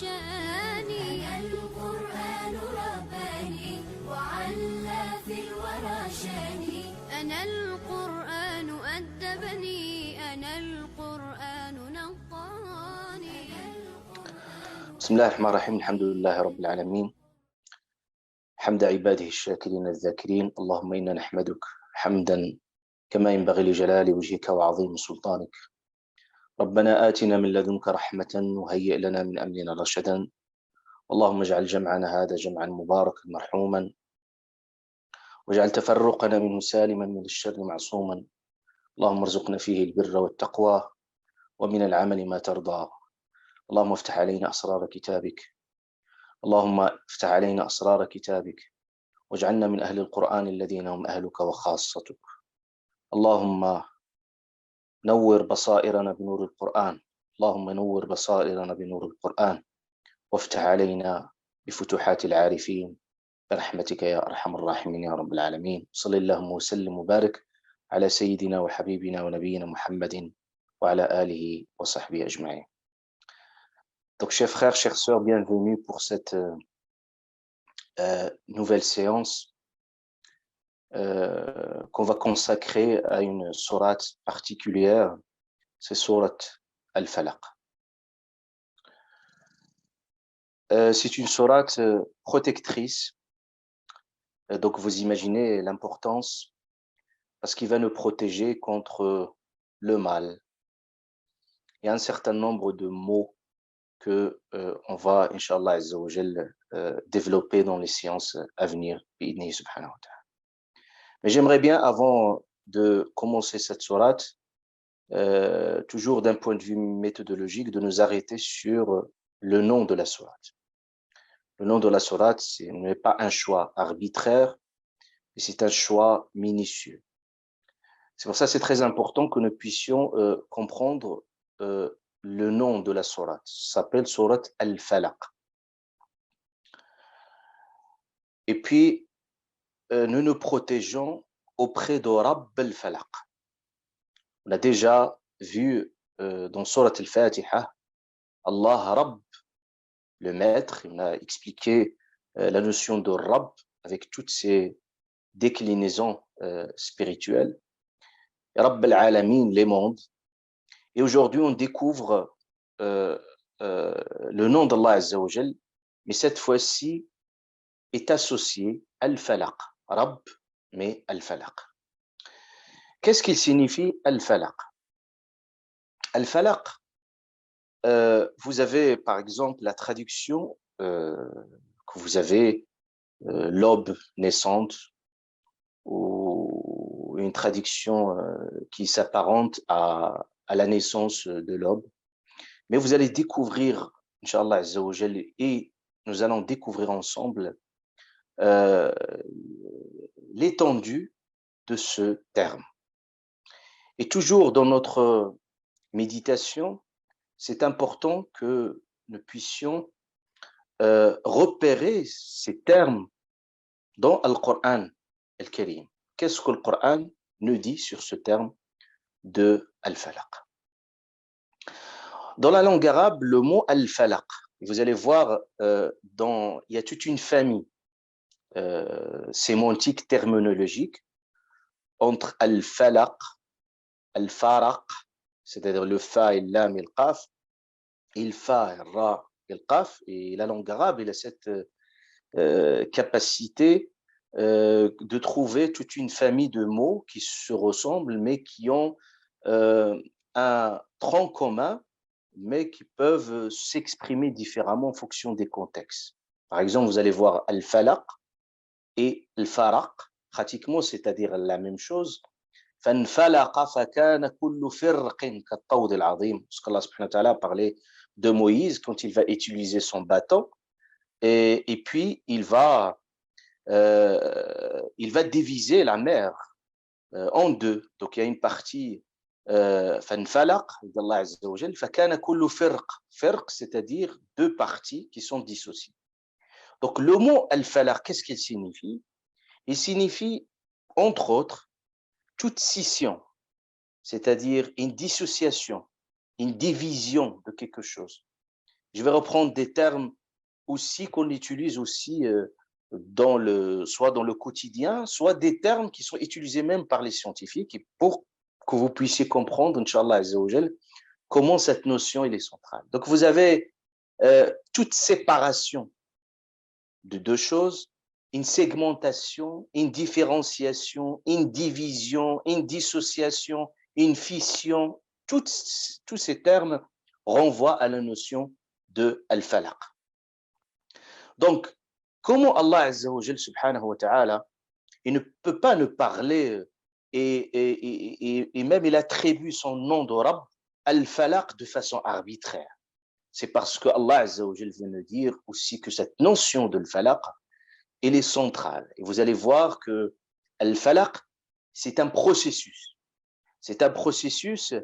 شاني. أنا القرآن رباني وعلى في الورى شاني. أنا القرآن أدبني. أنا القرآن نقاني. بسم الله الرحمن الرحيم. الحمد لله رب العالمين، حمد عباده الشاكرين الذاكرين. اللهم إنا نحمدك حمدا كما ينبغي لجلال وجهك وعظيم سلطانك. ربنا آتنا من لدنك رحمة وهيئ لنا من أمرنا رشدا. اللهم اجعل جمعنا هذا جمعا مباركا مرحوما، واجعل تفرقنا منه سالما من الشر معصوما. اللهم ارزقنا فيه البر والتقوى ومن العمل ما ترضى. اللهم افتح علينا أسرار كتابك. اللهم افتح علينا أسرار كتابك واجعلنا من أهل القرآن الذين هم أهلك وخاصتك. اللهم نور بصائرنا بنور القرآن. اللهم نور بصائرنا بنور القرآن وافتح علينا بفتوحات العارفين برحمتك يا أرحم الراحمين يا رب العالمين. صلى اللهم وسلم وبارك على سيدنا وحبيبنا ونبينا محمد وعلى آله وصحبه أجمعين. Donc, chers frères, chères sœurs, bienvenue pour cette nouvelle séance qu'on va consacrer à une sourate particulière, c'est sourate Al-Falaq. C'est une sourate protectrice, donc vous imaginez l'importance, parce qu'il va nous protéger contre le mal. Il y a un certain nombre de mots que on va, Inch'Allah Azza wa Jal, développer dans les séances à venir, bi'idhnihi subhanahu wa ta'ala. Mais j'aimerais bien, avant de commencer cette sourate, toujours d'un point de vue méthodologique, de nous arrêter sur le nom de la sourate. Le nom de la sourate, ce n'est pas un choix arbitraire, mais c'est un choix minutieux. C'est pour ça que c'est très important que nous puissions comprendre le nom de la sourate. Ça s'appelle sourate Al-Falaq. Et puis, nous nous protégeons auprès de Rabb al-Falaq. On a déjà vu dans sourate Al-Fatiha, Allah Rabb, le maître, il a expliqué la notion de Rabb avec toutes ses déclinaisons spirituelles. Rabb al-Alamin, les mondes. Et aujourd'hui, on découvre le nom d'Allah Azza wa Jal, mais cette fois-ci est associé Al-Falaq. Rabb, mais Al-Falaq. Qu'est-ce qu'il signifie Al-Falaq? Al-Falaq, vous avez par exemple la traduction que vous avez l'aube naissante, ou une traduction qui s'apparente à la naissance de l'aube. Mais vous allez découvrir, Inch'Allah Azza wa Jal, et nous allons découvrir ensemble l'étendue de ce terme. Et toujours dans notre méditation, c'est important que nous puissions repérer ces termes dans le Coran al-Karim. Qu'est-ce que le Coran nous dit sur ce terme de Al-Falaq? Dans la langue arabe, le mot Al-Falaq, vous allez voir, il y a toute une famille sémantique, terminologique, entre Al-Falaq, Al-Faraq, c'est-à-dire le Fa et le Lam et le Qaf, et le Fa et le Ra et le Qaf. Et la langue arabe, elle a cette capacité de trouver toute une famille de mots qui se ressemblent, mais qui ont un tronc commun, mais qui peuvent s'exprimer différemment en fonction des contextes. Par exemple, vous allez voir Al-Falaq et Al-Faraq, pratiquement, c'est-à-dire la même chose. فَانْفَلَقَ فَكَانَ كُلُّ فِرْقٍ كَالطَّوْدِ الْعَظِيمِ. Parce qu'Allah subhanahu wa ta'ala parlait de Moïse quand il va utiliser son bâton, et puis il va diviser la mer en deux. Donc il y a une partie فَانْفَلَقَ d'Allah Azza wa Jal, فَكَانَ كُلُّ فِرْقٍ. Firq, c'est-à-dire deux parties qui sont dissociées. Donc le mot Al-Falaq, qu'est-ce qu'il signifie? Il signifie, entre autres, toute scission, c'est-à-dire une dissociation, une division de quelque chose. Je vais reprendre des termes aussi qu'on utilise aussi soit dans le quotidien, soit des termes qui sont utilisés même par les scientifiques, et pour que vous puissiez comprendre, Inch'Allah Azzawajal, comment cette notion est centrale. Donc, vous avez toute séparation de deux choses, une segmentation, une différenciation, une division, une dissociation, une fission. Tous ces termes renvoient à la notion de al-falaq. Donc, comment Allah Azza wa Jal subhanahu wa ta'ala, il ne peut pas ne parler et même il attribue son nom de Rabb al-falaq de façon arbitraire. C'est parce que Allah Azza wa Jal vient de dire aussi que cette notion de al-falaq, elle est centrale. Et vous allez voir que al-falaq, c'est un processus. C'est un processus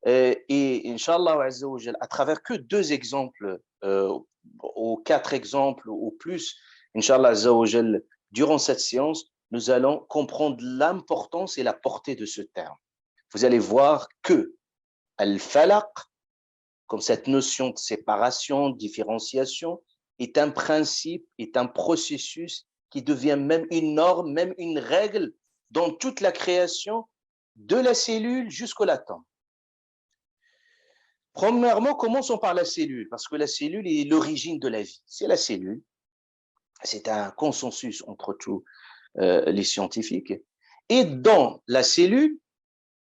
et Inch'Allah Azza wa Jal, à travers que 2 exemples ou 4 exemples ou plus, Inch'Allah Azza wa Jal, durant cette séance, nous allons comprendre l'importance et la portée de ce terme. Vous allez voir que al-falaq, comme cette notion de séparation, de différenciation, est un principe, est un processus qui devient même une norme, même une règle dans toute la création, de la cellule jusqu'à l'atome. Premièrement, commençons par la cellule, parce que la cellule est l'origine de la vie. C'est la cellule. C'est un consensus entre tous les scientifiques. Et dans la cellule,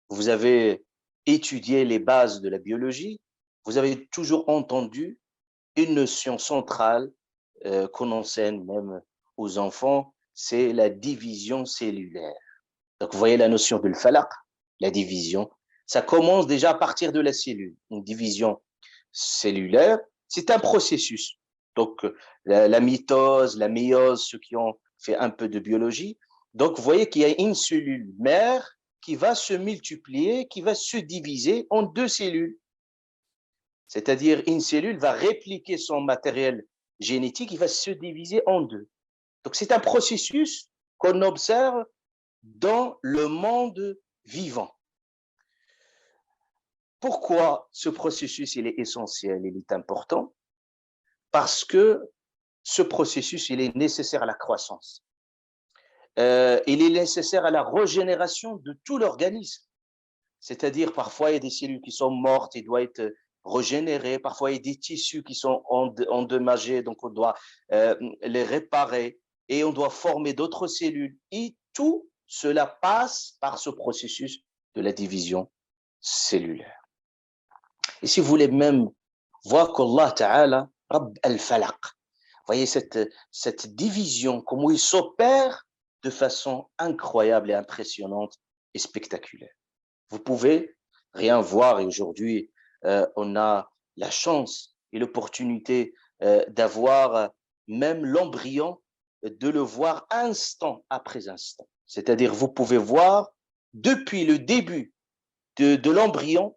vous avez étudié les bases de la biologie, vous avez toujours entendu une notion centrale qu'on enseigne même aux enfants, c'est la division cellulaire. Donc, vous voyez la notion de falaq, la division. Ça commence déjà à partir de la cellule. Une division cellulaire, c'est un processus. Donc, la mitose, la méiose, ceux qui ont fait un peu de biologie. Donc, vous voyez qu'il y a une cellule mère qui va se multiplier, qui va se diviser en 2 cellules. C'est-à-dire, une cellule va répliquer son matériel génétique, il va se diviser en 2. Donc, c'est un processus qu'on observe dans le monde vivant. Pourquoi ce processus il est essentiel, il est important? Parce que ce processus il est nécessaire à la croissance. Il est nécessaire à la régénération de tout l'organisme. C'est-à-dire, parfois, il y a des cellules qui sont mortes, il doit être régénéré. Parfois, il y a des tissus qui sont endommagés, donc on doit les réparer et on doit former d'autres cellules. Et tout cela passe par ce processus de la division cellulaire. Et si vous voulez même voir qu'Allah Ta'ala, Rabb al-Falaq, voyez cette division, comment il s'opère de façon incroyable et impressionnante et spectaculaire. Vous pouvez rien voir et aujourd'hui, on a la chance et l'opportunité d'avoir même l'embryon, de le voir instant après instant. C'est-à-dire, vous pouvez voir depuis le début de l'embryon,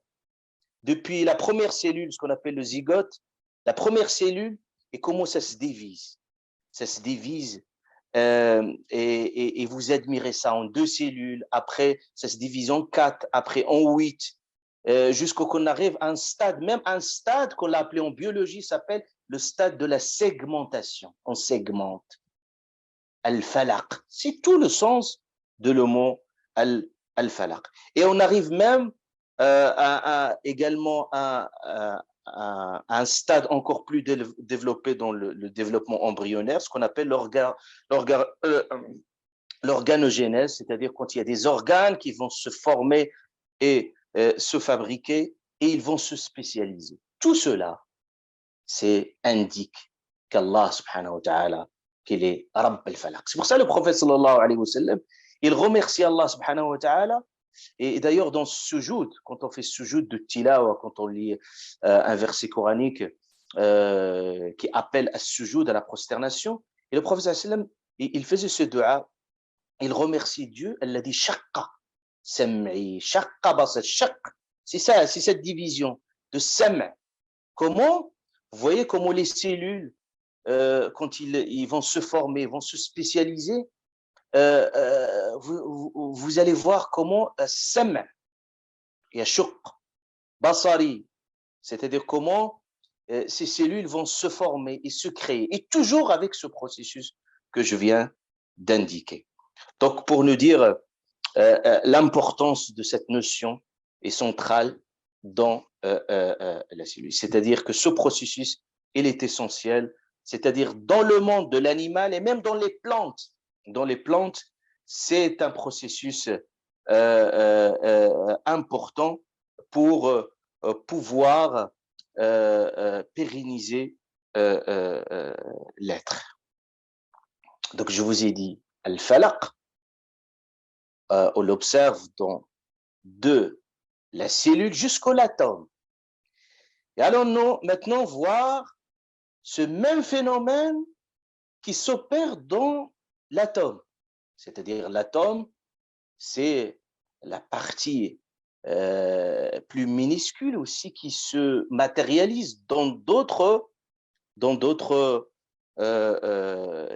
depuis la première cellule, ce qu'on appelle le zygote, la première cellule, et comment ça se divise. Ça se divise et vous admirez ça en 2 cellules, après ça se divise en 4, après en 8, jusqu'à qu'on arrive à un stade, même un stade qu'on l'a appelé en biologie, s'appelle le stade de la segmentation. On segmente. Al-falaq, c'est tout le sens de le mot al-falaq. Et on arrive même également à un stade encore plus développé dans le développement embryonnaire, ce qu'on appelle l'organogénèse, c'est-à-dire quand il y a des organes qui vont se former et se fabriquer et ils vont se spécialiser. Tout cela, c'est indique qu'Allah subhanahu wa ta'ala, qu'il est Rabb al-Falaq. C'est pour ça le prophète sallallahu alayhi wa sallam, il remercie Allah subhanahu wa ta'ala. Et d'ailleurs, dans ce sujoud, quand on fait sujoud de tilawa, quand on lit un verset coranique qui appelle à sujoud, à la prosternation, et le prophète sallallahu alayhi wa sallam, il faisait ce dua, il remercie Dieu, elle l'a dit shaqqa, sam'i, shaqqa basar, shaq. C'est ça, c'est cette division de sam'. Comment? Vous voyez comment les cellules, quand ils vont se former, vont se spécialiser, vous allez voir comment sam', il y a shuq, basari, c'est-à-dire comment ces cellules vont se former et se créer, et toujours avec ce processus que je viens d'indiquer. Donc, pour nous dire l'importance de cette notion est centrale dans la cellule. C'est-à-dire que ce processus, il est essentiel, c'est-à-dire dans le monde de l'animal et même dans les plantes. Dans les plantes, c'est un processus important pour pouvoir pérenniser l'être. Donc, je vous ai dit, al-falaq, on l'observe de la cellule jusqu'au l'atome. Et allons-nous maintenant voir ce même phénomène qui s'opère dans l'atome. C'est-à-dire l'atome, c'est la partie plus minuscule aussi qui se matérialise dans d'autres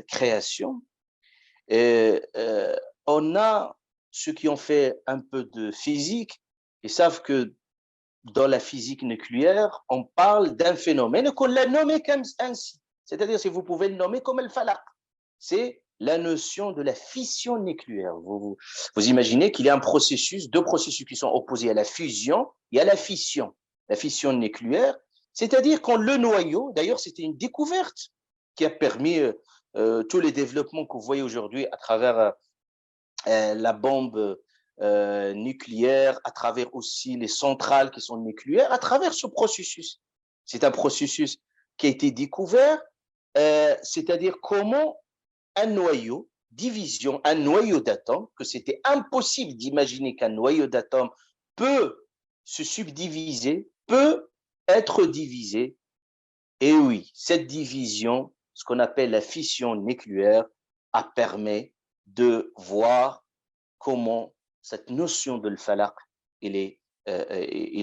créations. Et on a ceux qui ont fait un peu de physique, ils savent que dans la physique nucléaire, on parle d'un phénomène qu'on l'a nommé comme ainsi. C'est-à-dire, si vous pouvez le nommer comme le falaq, c'est la notion de la fission nucléaire. Vous imaginez qu'il y a deux processus qui sont opposés à la fusion et à la fission. La fission nucléaire, c'est-à-dire quand le noyau, d'ailleurs, c'était une découverte qui a permis tous les développements que vous voyez aujourd'hui à travers la bombe nucléaire, à travers aussi les centrales qui sont nucléaires, à travers ce processus. C'est un processus qui a été découvert, c'est-à-dire comment un noyau, division, un noyau d'atomes, que c'était impossible d'imaginer qu'un noyau d'atomes peut se subdiviser, peut être divisé. Et oui, cette division, ce qu'on appelle la fission nucléaire, a permis de voir comment cette notion de falaq, il est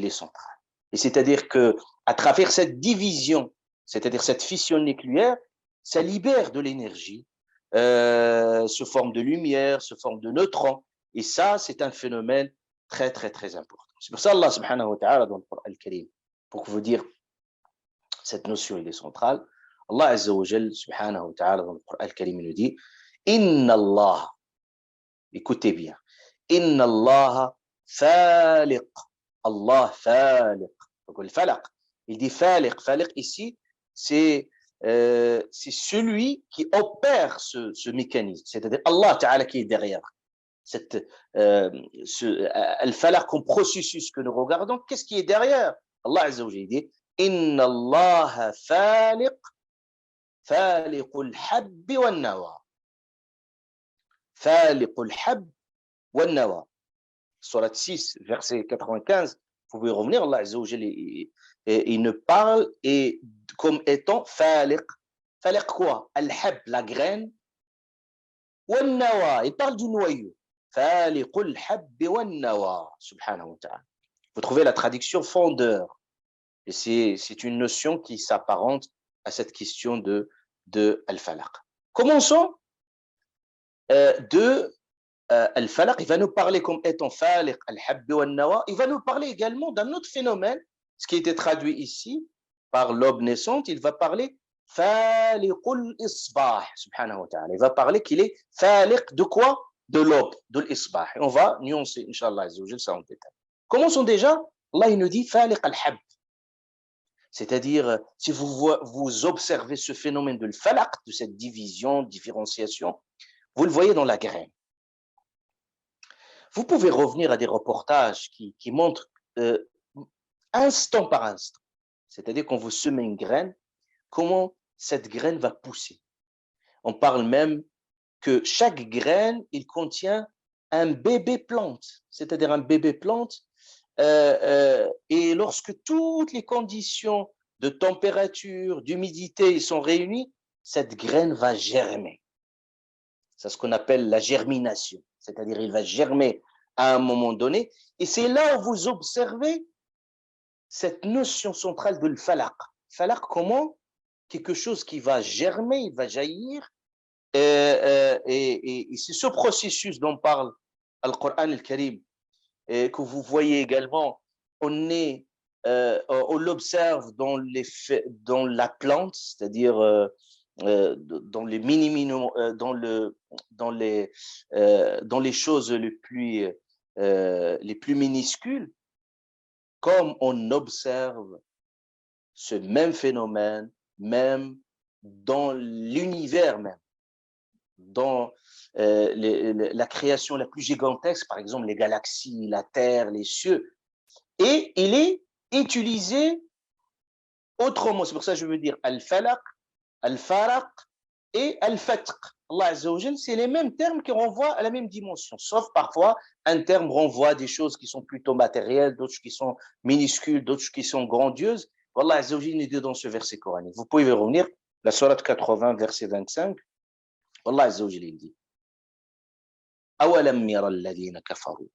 centrale. Et c'est-à-dire que à travers cette division, c'est-à-dire cette fission nucléaire, ça libère de l'énergie, sous forme de lumière, sous forme de neutrons. Et ça, c'est un phénomène très, très, très important. C'est pour ça Allah subhanahu wa ta'ala dans le Coran al-Karim, pour vous dire cette notion, elle est centrale. Allah azza wa jal subhanahu wa ta'ala dans le Coran al-Karim, il nous dit Inna Allah, écoutez bien, Inna Allah faliq, Allah faliq. Donc le falaq, il dit faliq. Faliq ici, c'est celui qui opère ce mécanisme, c'est-à-dire Allah Ta'ala qui est derrière. Al-falaq comme processus que nous regardons, qu'est-ce qui est derrière? Allah Azza wa Jalla dit Inna Allah faliqul habbi wan nawa. Faliqul habb wan nawa. Surat 6, verset 95, vous pouvez revenir, Allah Azza wa Jalla, il ne parle et comme étant faliq. Faliq quoi? Al-hab, la graine. Wan nawa, il parle du noyau. Faliqul habbi wan nawa, subhanahu wa ta'ala. Vous trouvez la traduction fondeur. Et c'est une notion qui s'apparente à cette question de al-falaq. Commençons de al-falaq. Il va nous parler comme étant faliq al-habbi wan nawa. Il va nous parler également d'un autre phénomène, ce qui a été traduit ici par l'aube naissante. Il va parler faliqul isbah, subhanahu wa ta'ala. Il va parler qu'il est faliq de quoi? De l'aube, de l'isbah. Et on va nuancer, Inch'Allah, ça en détail. Commençons déjà. Allah il nous dit faliq al-hab. C'est-à-dire, si vous observez ce phénomène de falaq, de cette division, différenciation, vous le voyez dans la graine. Vous pouvez revenir à des reportages qui montrent instant par instant, c'est-à-dire quand vous semez une graine, comment cette graine va pousser. On parle même que chaque graine, il contient un bébé plante, c'est-à-dire un bébé plante, et lorsque toutes les conditions de température, d'humidité sont réunies, cette graine va germer. C'est ce qu'on appelle la germination, c'est-à-dire il va germer à un moment donné, et c'est là où vous observez cette notion centrale de l'falaq. Falaq, comment? Quelque chose qui va germer, il va jaillir, et c'est ce processus dont parle Al-Qur'an al-Karim, que vous voyez également, on est on l'observe dans la plante, c'est-à-dire dans les dans les choses les plus minuscules, comme on observe ce même phénomène, même dans l'univers même, dans la création la plus gigantesque, par exemple les galaxies, la Terre, les cieux, et il est utilisé autrement. C'est pour ça que je veux dire al-falaq, al-faraq et al-fatq. Allah Azza wa Jal, c'est les mêmes termes qui renvoient à la même dimension, sauf parfois un terme renvoie à des choses qui sont plutôt matérielles, d'autres qui sont minuscules, d'autres qui sont grandioses. Allah Azza wa Jal nous dit dans ce verset coranique. Vous pouvez revenir, la sourate 80, verset 25. Allah Azza wa Jal dit أولم يرى الذين كفروا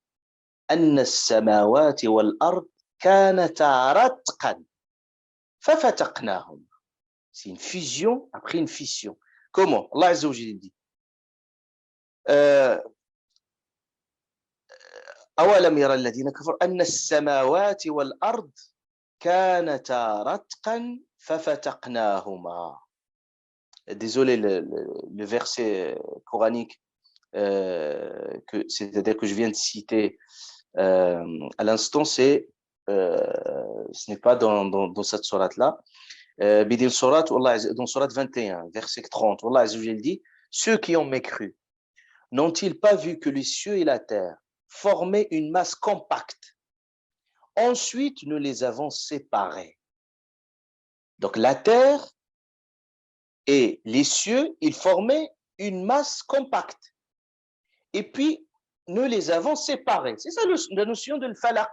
أن السماوات والأرض كانتا رتقا ففتقناهما. C'est une fusion après une fission. Comment? Allah Azza wa Jalla dit أولم يرى الذين كفروا أن السماوات والأرض كانتا رتقا ففتقناهما. Désolé, le verset coranique c'est-à-dire que je viens de citer à l'instant, ce n'est pas dans cette sourate-là. Dans sourate 21, verset 30, Allah Azza wa Jalla dit « Ceux qui ont mécru, n'ont-ils pas vu que les cieux et la terre formaient une masse compacte? Ensuite, nous les avons séparés. » Donc la terre et les cieux, ils formaient une masse compacte. Et puis, nous les avons séparés. C'est ça la notion de falaq.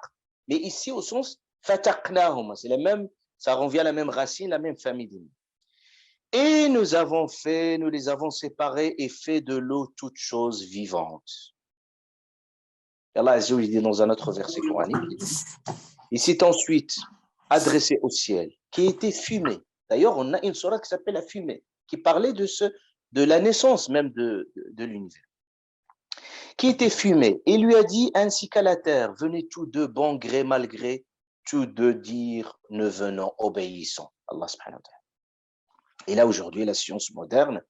Mais ici, au sens fataqnahum, c'est la même, ça revient à la même racine, la même famille. Et nous les avons séparés et fait de l'eau toute chose vivante. Et Allah Azza wa Jalla dit dans un autre verset coranique, il s'est ensuite adressé au ciel, qui était fumé. D'ailleurs, on a une sourate qui s'appelle la fumée, qui parlait de la naissance même de l'univers. Qui était fumé, et lui a dit, ainsi qu'à la terre, venez tous deux, bon gré, mal gré, tous deux dire, ne venons, obéissons. Allah subhanahu wa ta'ala. Et là, aujourd'hui, la science moderne,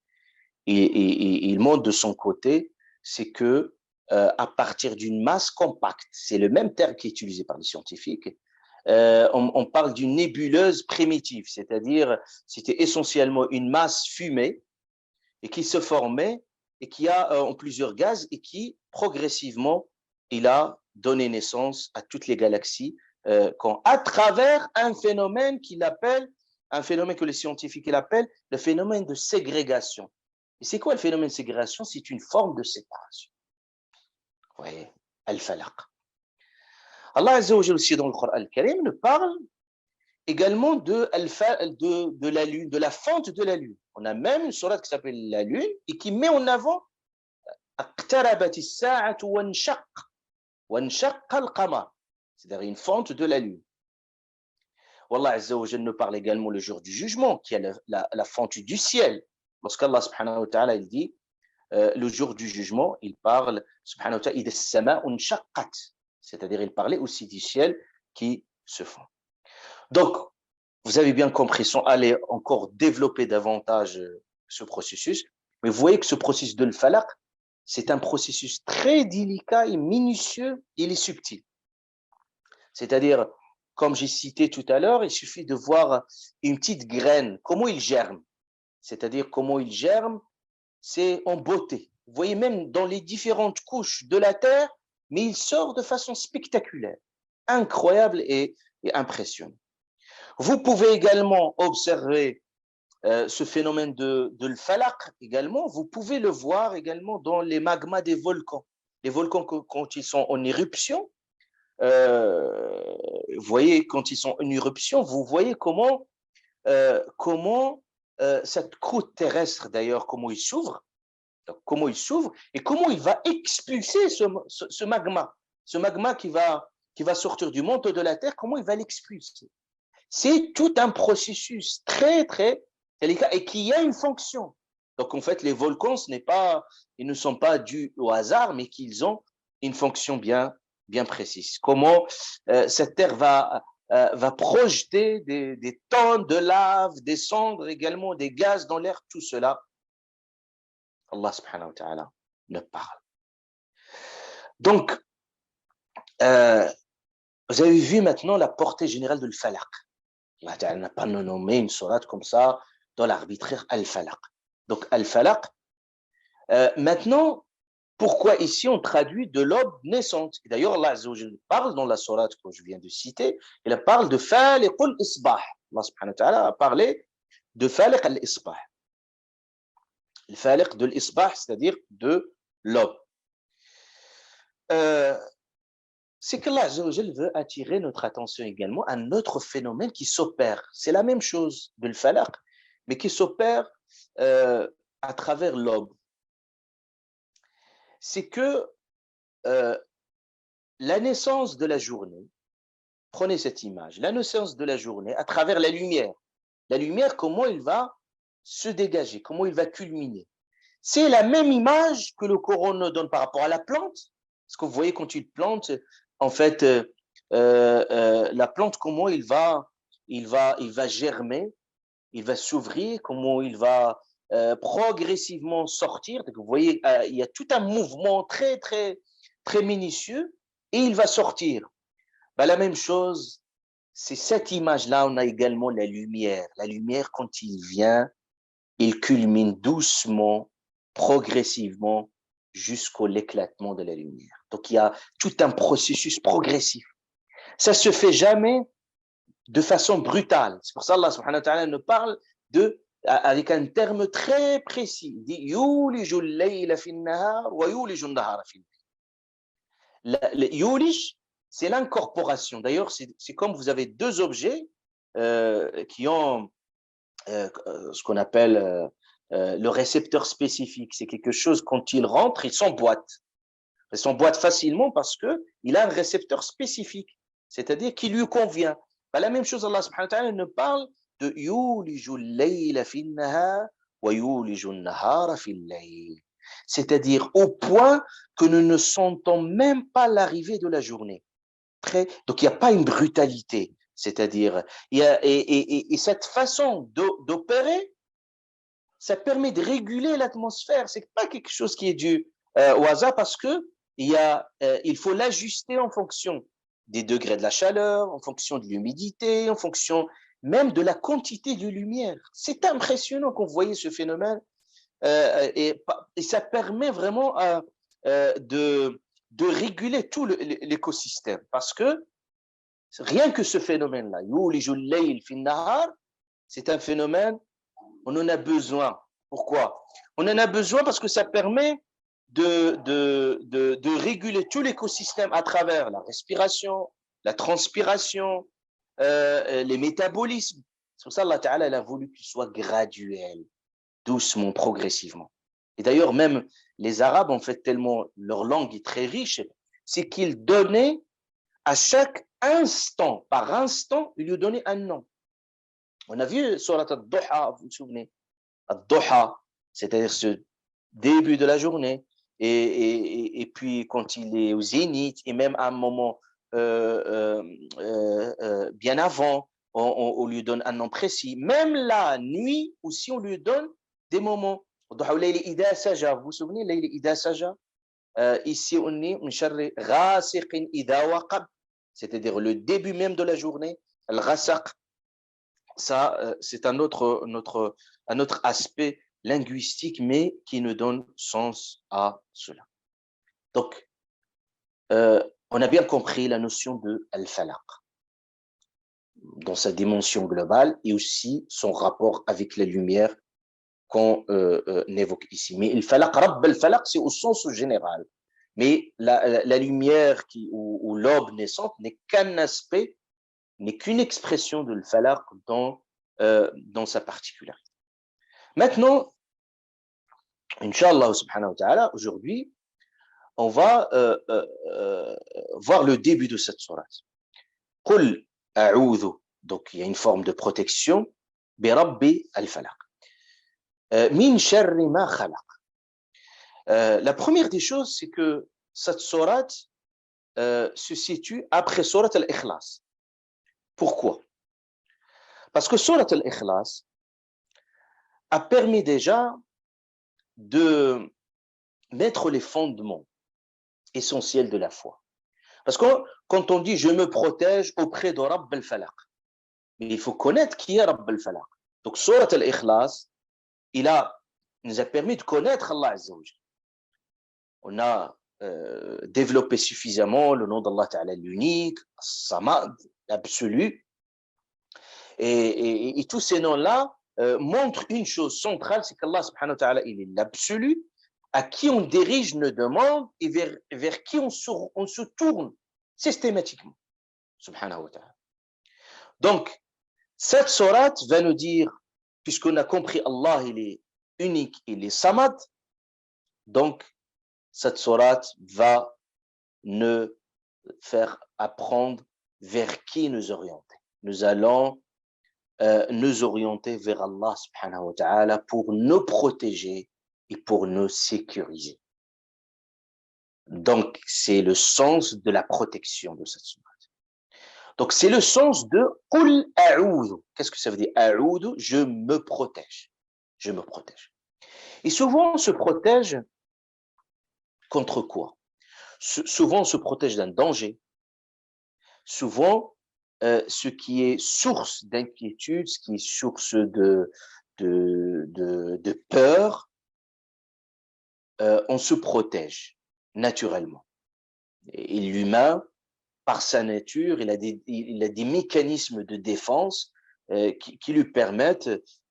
il montre de son côté, c'est que à partir d'une masse compacte, c'est le même terme qui est utilisé par les scientifiques, on parle d'une nébuleuse primitive, c'est-à-dire c'était essentiellement une masse fumée et qui se formait et qui a en plusieurs gaz et qui progressivement il a donné naissance à toutes les galaxies à travers un phénomène un phénomène que les scientifiques appellent le phénomène de ségrégation. Et c'est quoi le phénomène de ségrégation? C'est une forme de séparation. Vous voyez, al-falaq. Allah Azza wa Jalla aussi dans le Coran al-Karim nous parle également de la lune, de la fente de la lune. On a même une sourate qui s'appelle la lune et qui met en avant aqtarabatis sa'atu wanshaqqa al-qamar, c'est-à-dire une fente de la lune. Wallah Azza wa Jalla nous parle également le jour du jugement, qui est la fente du ciel. Lorsqu'Allah subhanahu wa ta'ala il dit le jour du jugement, il parle subhanahu wa ta'ala idha as-sama'u inshaqqat, c'est-à-dire il parlait aussi du ciel qui se fond. Donc, vous avez bien compris, sans aller encore développer davantage ce processus, mais vous voyez que ce processus de l'falaq, c'est un processus très délicat et minutieux, il est subtil. C'est-à-dire, comme j'ai cité tout à l'heure, il suffit de voir une petite graine, comment il germe. C'est-à-dire, comment il germe, c'est en beauté. Vous voyez même dans les différentes couches de la Terre, mais il sort de façon spectaculaire, incroyable et impressionnant. Vous pouvez également observer ce phénomène de l'falaq également. Vous pouvez le voir également dans les magmas des volcans. Les volcans, quand ils sont en éruption, vous voyez, quand ils sont en éruption, vous voyez comment cette croûte terrestre, d'ailleurs, comment il s'ouvre et comment il va expulser ce magma qui va sortir du manteau de la Terre, comment il va l'expulser. C'est tout un processus très, très délicat et qui a une fonction. Donc, en fait, les volcans, ils ne sont pas dus au hasard, mais qu'ils ont une fonction bien précise. Comment cette terre va va projeter des tonnes de lave, des cendres également, des gaz dans l'air, tout cela, Allah subhanahu wa ta'ala ne parle. Donc, vous avez vu maintenant la portée générale de l'Falaq. Allah ta'ala n'a pas nommé une sourate comme ça dans l'arbitraire Al-Falaq. Donc, Al-Falaq, maintenant, pourquoi ici on traduit de l'aube naissante? D'ailleurs, Allah Azza wa Jalla parle dans la sourate que je viens de citer, il parle de Faliq al-Isbah. Allah subhanahu wa ta'ala a parlé de Faliq al-Isbah. Le Faliq de l'Isbah, c'est-à-dire de l'aube. C'est qu'Allah Azza wa Jalla veut attirer notre attention également à un autre phénomène qui s'opère. C'est la même chose de le Falaq, mais qui s'opère à travers l'aube. C'est que la naissance de la journée, prenez cette image, la naissance de la journée à travers la lumière, comment il va se dégager, comment il va culminer. C'est la même image que le Coran nous donne par rapport à la plante. Parce que vous voyez, quand il plante, en fait, la plante, comment il va germer, il va s'ouvrir, comment il va progressivement sortir. Donc, vous voyez, il y a tout un mouvement très, très, très minutieux et il va sortir. Ben, la même chose, c'est cette image-là, on a également la lumière. La lumière, quand il vient, il culmine doucement, progressivement, jusqu'au l'éclatement de la lumière. Donc, il y a tout un processus progressif. Ça se fait jamais de façon brutale. C'est pour ça Allah subhanahu wa ta'ala nous parle avec un terme très précis. Il dit « Yulijul layla fin nahar wa yulijul nahara fin layl ». Yulij, c'est l'incorporation. D'ailleurs, c'est comme vous avez deux objets qui ont ce qu'on appelle le récepteur spécifique. C'est quelque chose, quand il rentre, il s'emboîte. Il s'emboîte facilement parce qu'il a un récepteur spécifique, c'est-à-dire qui lui convient. Ben, la même chose, Allah subhanahu wa ta'ala nous parle de yulijul layla fin nahar wa yulijul nahara fin layl. C'est-à-dire au point que nous ne sentons même pas l'arrivée de la journée. Donc, il n'y a pas une brutalité. C'est-à-dire, et cette façon d'opérer, ça permet de réguler l'atmosphère. Ce n'est pas quelque chose qui est dû au hasard parce il faut l'ajuster en fonction des degrés de la chaleur, en fonction de l'humidité, en fonction même de la quantité de lumière. C'est impressionnant qu'on voyait ce phénomène et ça permet vraiment de réguler tout l'écosystème parce que rien que ce phénomène-là, c'est un phénomène, on en a besoin. Pourquoi? On en a besoin parce que ça permet de réguler tout l'écosystème à travers la respiration, la transpiration, les métabolismes. C'est pour ça Allah Ta'ala a voulu qu'il soit graduel, doucement, progressivement. Et d'ailleurs, même les Arabes, en fait, tellement leur langue est très riche, c'est qu'ils donnaient à chaque instant, par instant, ils lui donnaient un nom. On a vu Surat al-Duha, vous vous souvenez? Al-Duha, c'est-à-dire ce début de la journée, et puis quand il est au zénith, et même à un moment bien avant, on lui donne un nom précis. Même la nuit aussi, on lui donne des moments. Vous vous souvenez, Layli Ida Saja? Ici, on est c'est-à-dire le début même de la journée, al-ghasaq. Ça, c'est un autre aspect linguistique, mais qui nous donne sens à cela. Donc, on a bien compris la notion de al-falaq dans sa dimension globale et aussi son rapport avec la lumière qu'on évoque ici. Mais al-falaq, rabb al-falaq, c'est au sens général. Mais la lumière ou l'aube naissante n'est qu'un aspect, n'est qu'une expression de al-falaq dans sa particularité. Maintenant, Inch'Allah subhanahu wa ta'ala, aujourd'hui, on va voir le début de cette sourate. Qul a'udhu, donc il y a une forme de protection, bi rabbi al-falaq. Min sharri ma khalaq. La première des choses, c'est que cette sourate se situe après sourate al-Ikhlas. Pourquoi? Parce que Surat al-Ikhlas a permis déjà de mettre les fondements essentiels de la foi. Parce que quand on dit « je me protège auprès de Rabb al-Falaq », il faut connaître qui est Rabb al-Falaq. Donc Surat al-Ikhlas, nous a permis de connaître Allah Azza wa Jal. On a développé suffisamment le nom d'Allah Ta'ala l'unique, Samad, l'absolu. Et tous ces noms-là montrent une chose centrale, c'est qu'Allah subhanahu wa ta'ala, il est l'absolu, à qui on dirige nos demandes et vers qui on se tourne systématiquement. Subhanahu wa ta'ala. Donc, cette sourate va nous dire, puisqu'on a compris Allah, il est unique, il est Samad, donc cette sourate va nous faire apprendre vers qui nous orienter. Nous allons nous orienter vers Allah subhanahu wa ta'ala pour nous protéger et pour nous sécuriser. Donc, c'est le sens de la protection de cette sourate. Donc, c'est le sens de « Qul a'oudhu ». Qu'est-ce que ça veut dire? « A'oudhu », je me protège. Je me protège. Et souvent, on se protège contre quoi? Souvent, on se protège d'un danger. Souvent, ce qui est source d'inquiétude, ce qui est source de peur, on se protège naturellement. Et l'humain, par sa nature, il a des mécanismes de défense qui lui permettent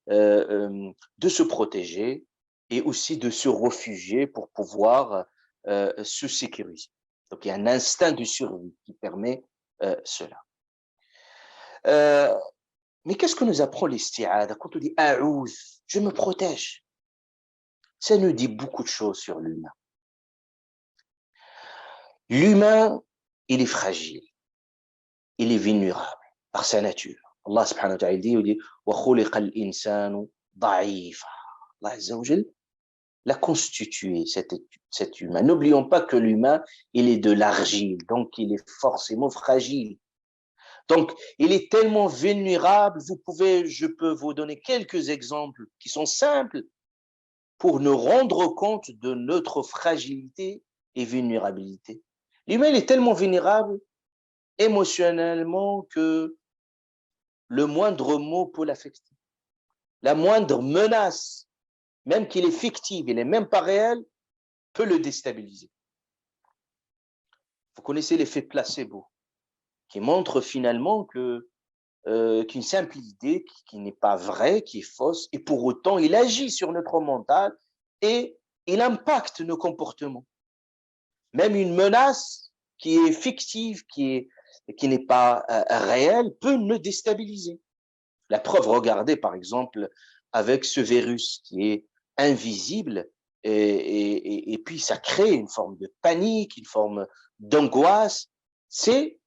de se protéger et aussi de se réfugier pour pouvoir se sécuriser. Donc, il y a un instinct de survie qui permet cela. Mais qu'est-ce que nous apprend l'isti'adha? Quand on dit « a'ouz », je me protège, ça nous dit beaucoup de choses sur l'humain. L'humain, il est fragile, il est vulnérable par sa nature. Allah subhanahu wa ta'ala dit « wa khuliqa al-insanu da'ifa ». Allah Azza wa Jal l'a constitué, cet humain. N'oublions pas que l'humain, il est de l'argile, donc il est forcément fragile. Donc, il est tellement vulnérable, je peux vous donner quelques exemples qui sont simples pour nous rendre compte de notre fragilité et vulnérabilité. L'humain, il est tellement vulnérable émotionnellement que le moindre mot peut l'affecter. La moindre menace, même qu'il est fictive, il n'est même pas réel, peut le déstabiliser. Vous connaissez l'effet placebo, qui montre finalement qu'une simple idée qui n'est pas vraie, qui est fausse, et pour autant, il agit sur notre mental et il impacte nos comportements. Même une menace qui est fictive, qui n'est pas réelle, peut nous déstabiliser. La preuve, regardez par exemple avec ce virus qui est invisible et puis ça crée une forme de panique, une forme d'angoisse. C'est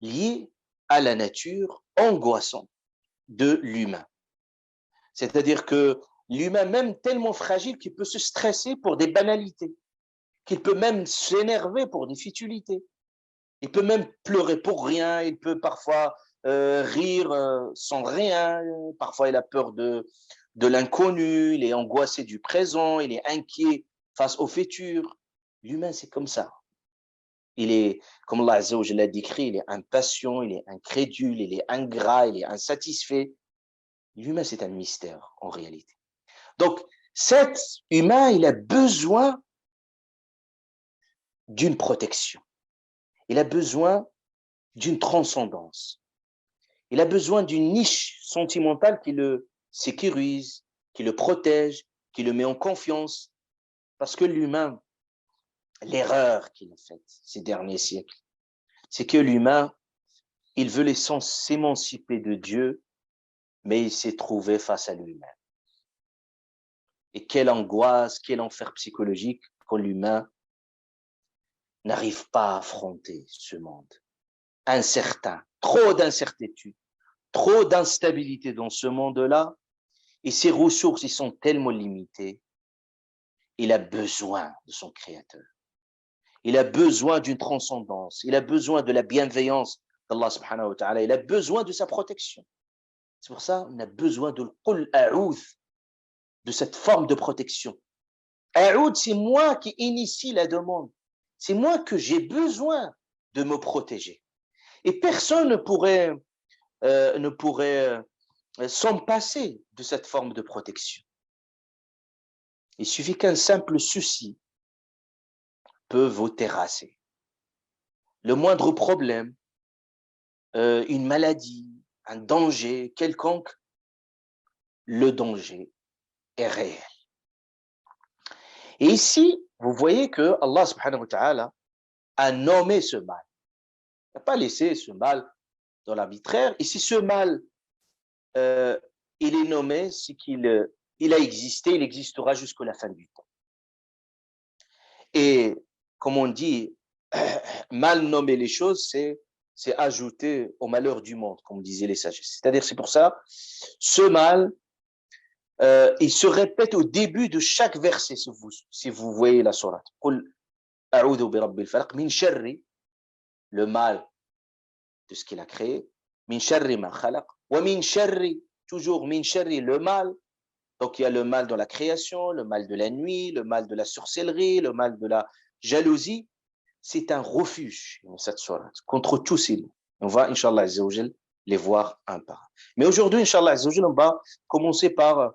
lié à la nature angoissante de l'humain. C'est-à-dire que l'humain, même tellement fragile qu'il peut se stresser pour des banalités, qu'il peut même s'énerver pour des futilités, il peut même pleurer pour rien, il peut parfois rire sans rien, parfois il a peur de l'inconnu, il est angoissé du présent, il est inquiet face au futur. L'humain, c'est comme ça. Il est, comme Allah Azza wa Jalla l'a décrit, il est impatient, il est incrédule, il est ingrat, il est insatisfait. L'humain, c'est un mystère en réalité. Donc, cet humain, il a besoin d'une protection. Il a besoin d'une transcendance. Il a besoin d'une niche sentimentale qui le sécurise, qui le protège, qui le met en confiance. Parce que l'humain, l'erreur qu'il a faite ces derniers siècles, c'est que l'humain, il veut s'émanciper de Dieu, mais il s'est trouvé face à lui-même. Et quelle angoisse, quel enfer psychologique quand l'humain n'arrive pas à affronter ce monde incertain, trop d'incertitude, trop d'instabilité dans ce monde-là, et ses ressources ils sont tellement limitées. Il a besoin de son Créateur. Il a besoin d'une transcendance. Il a besoin de la bienveillance d'Allah subhanahu wa ta'ala. Il a besoin de sa protection. C'est pour ça qu'on a besoin de l'qul a'oudh, de cette forme de protection. A'oudh, c'est moi qui initie la demande. C'est moi que j'ai besoin de me protéger. Et personne ne pourrait s'en passer de cette forme de protection. Il suffit qu'un simple souci peut vous terrasser. Le moindre problème, une maladie, un danger quelconque, le danger est réel. Et ici, vous voyez que Allah subhanahu wa ta'ala a nommé ce mal. Il n'a pas laissé ce mal dans l'arbitraire. Ici, ce mal, il est nommé, c'est qu'il a existé, il existera jusqu'à la fin du temps. Et comme on dit, mal nommer les choses, c'est ajouter au malheur du monde, comme disaient les sages. C'est-à-dire, c'est pour ça, ce mal, il se répète au début de chaque verset, si vous voyez la sourate. Qul a'udhu bi rabbil falaq min sharri, le mal de ce qu'il a créé, min sharri ma khalaq, wa min sharri, toujours min sharri, le mal. Donc il y a le mal dans la création, le mal de la nuit, le mal de la sorcellerie, le mal de la jalousie. C'est un refuge, cette sourate, contre tous ces maux. On va, Inch'Allah Azza wa Jal, les voir un par un. Mais aujourd'hui, Inch'Allah Azza wa Jal, on va commencer par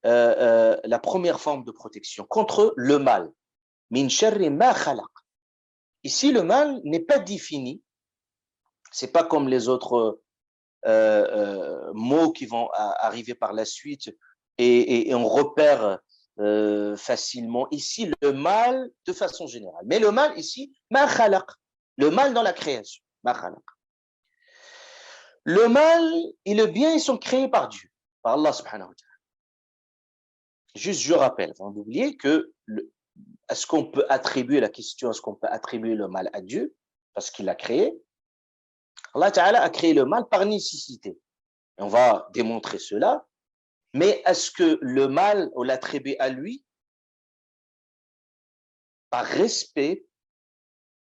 la première forme de protection, contre le mal. Min sharri ma khalaq. Ici, le mal n'est pas défini. C'est pas comme les autres mots qui vont arriver par la suite et on repère facilement ici le mal de façon générale. Mais le mal ici, ma khalaq, le mal dans la création, ma khalaq. Le mal et le bien, ils sont créés par Dieu, par Allah subhanahu wa ta'ala. Juste, je rappelle, avant d'oublier que est-ce qu'on peut attribuer la question, est-ce qu'on peut attribuer le mal à Dieu parce qu'il l'a créé? Allah Ta'ala a créé le mal par nécessité. Et on va démontrer cela. Mais est-ce que le mal, on l'attribue à lui par respect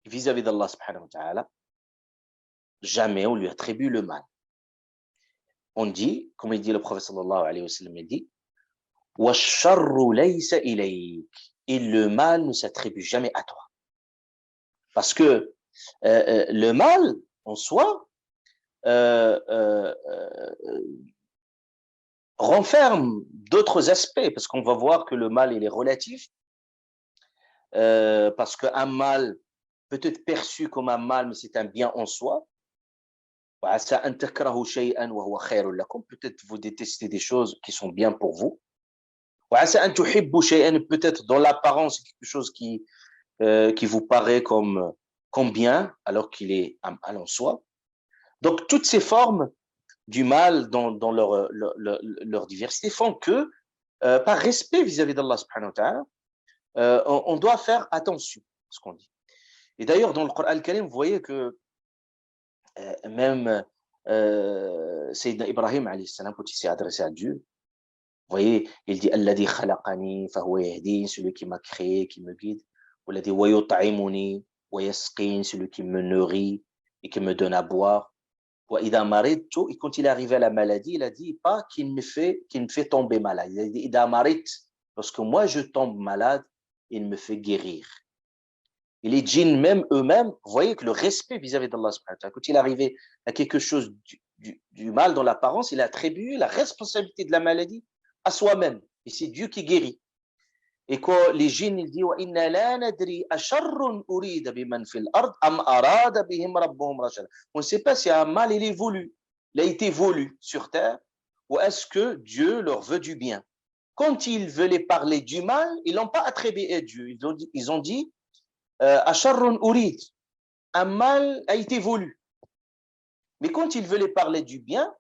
vis-à-vis d'Allah subhanahu wa ta'ala? Jamais on lui attribue le mal. On dit, comme il dit le prophète sallallahu alayhi wa sallam, il dit وَالشَّرُّ لَيْسَ إِلَيْكَ, et le mal ne s'attribue jamais à toi. Parce que le mal en soi renferme d'autres aspects, parce qu'on va voir que le mal il est relatif, parce qu'un mal peut être perçu comme un mal, mais c'est un bien en soi. Peut-être vous détestez des choses qui sont bien pour vous. Peut-être dans l'apparence quelque chose qui vous paraît comme bien, alors qu'il est un mal en soi. Donc toutes ces formes du mal dans leur diversité font que, par respect vis-à-vis d'Allah subhanahu wa ta'ala, on doit faire attention à ce qu'on dit. Et d'ailleurs, dans le Coran al-Karim, vous voyez que même Sayyidina Ibrahim alayhi salam, quand il s'est adressé à Dieu, vous voyez, il dit Alladhi khalaqani fahuwa yahdin, celui qui m'a créé, qui me guide. Walladhi wa yut'imuni wa yasqin, celui qui me nourrit et qui me donne à boire. Et quand il est arrivé à la maladie, il a dit pas qu'il me fait tomber malade. Il a dit lorsque moi je tombe malade, il me fait guérir. Et les djinns même eux-mêmes, vous voyez que le respect vis-à-vis d'Allah subhanahu wa ta'ala, quand il est arrivé à quelque chose du mal dans l'apparence, il a attribué la responsabilité de la maladie à soi-même. Et c'est Dieu qui guérit. Et quand les djinns, ils disent وَإِنَّا لَا نَدْرِي أَشَرٌّ أُرِيدَ بِمَنْ فِي الْأَرْضِ أَمْ أَرَادَ بِهِمْ رَبُّهُمْ رَشَدًا. On ne sait pas si un mal il a été voulu sur terre, ou est-ce que Dieu leur veut du bien. Quand ils veulent parler du mal, ils n'ont pas attribué à Dieu. Ils ont dit أَشَرٌّ أُرِيدَ, un mal a été voulu. Mais quand ils veulent parler du bien,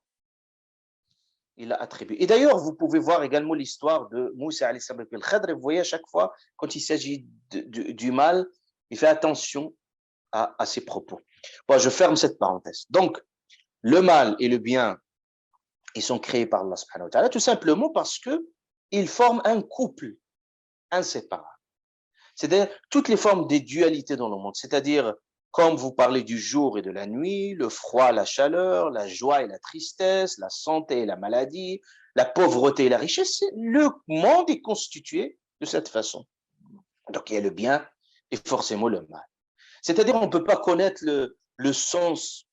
il a attribué. Et d'ailleurs, vous pouvez voir également l'histoire de Moussa alayhi salam et al-Khadr. Vous voyez, à chaque fois, quand il s'agit du mal, il fait attention à ses propos. Bon, je ferme cette parenthèse. Donc, le mal et le bien, ils sont créés par Allah subhanahu wa ta'ala, tout simplement parce qu'ils forment un couple inséparable. C'est-à-dire toutes les formes des dualités dans le monde, c'est-à-dire comme vous parlez du jour et de la nuit, le froid, la chaleur, la joie et la tristesse, la santé et la maladie, la pauvreté et la richesse, le monde est constitué de cette façon. Donc il y a le bien et forcément le mal. C'est-à-dire on ne peut pas connaître le sens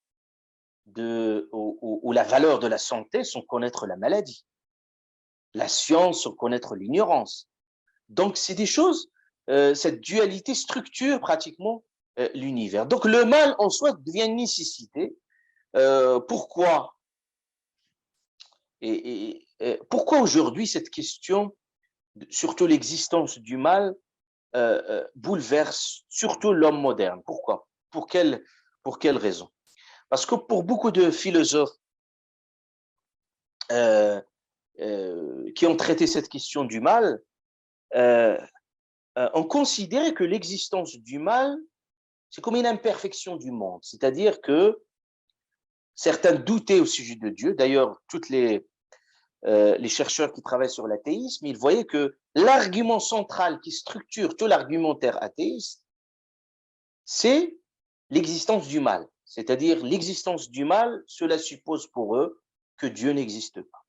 ou la valeur de la santé sans connaître la maladie, la science sans connaître l'ignorance. Donc c'est des choses, cette dualité structure pratiquement l'univers. Donc le mal en soi devient une nécessité. Pourquoi pourquoi aujourd'hui cette question, surtout l'existence du mal, bouleverse surtout l'homme moderne? Pourquoi? Pour quelle raison? Parce que pour beaucoup de philosophes qui ont traité cette question du mal, ont considéré que l'existence du mal, c'est comme une imperfection du monde. C'est-à-dire que certains doutaient au sujet de Dieu. D'ailleurs, toutes les chercheurs qui travaillent sur l'athéisme, ils voyaient que l'argument central qui structure tout l'argumentaire athéiste, c'est l'existence du mal. C'est-à-dire l'existence du mal, cela suppose pour eux que Dieu n'existe pas.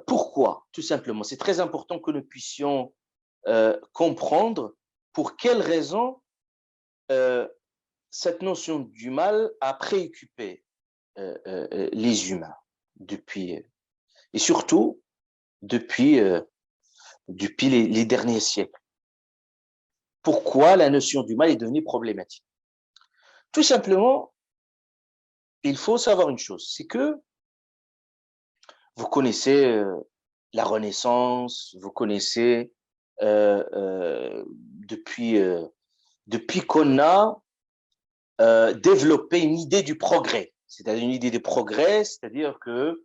Pourquoi? Tout simplement, c'est très important que nous puissions comprendre pour quelles raisons cette notion du mal a préoccupé les humains depuis, et surtout depuis les derniers siècles. Pourquoi la notion du mal est devenue problématique? Tout simplement, il faut savoir une chose, c'est que vous connaissez la Renaissance, vous connaissez depuis qu'on a développé une idée du progrès, c'est-à-dire une idée du progrès, c'est-à-dire que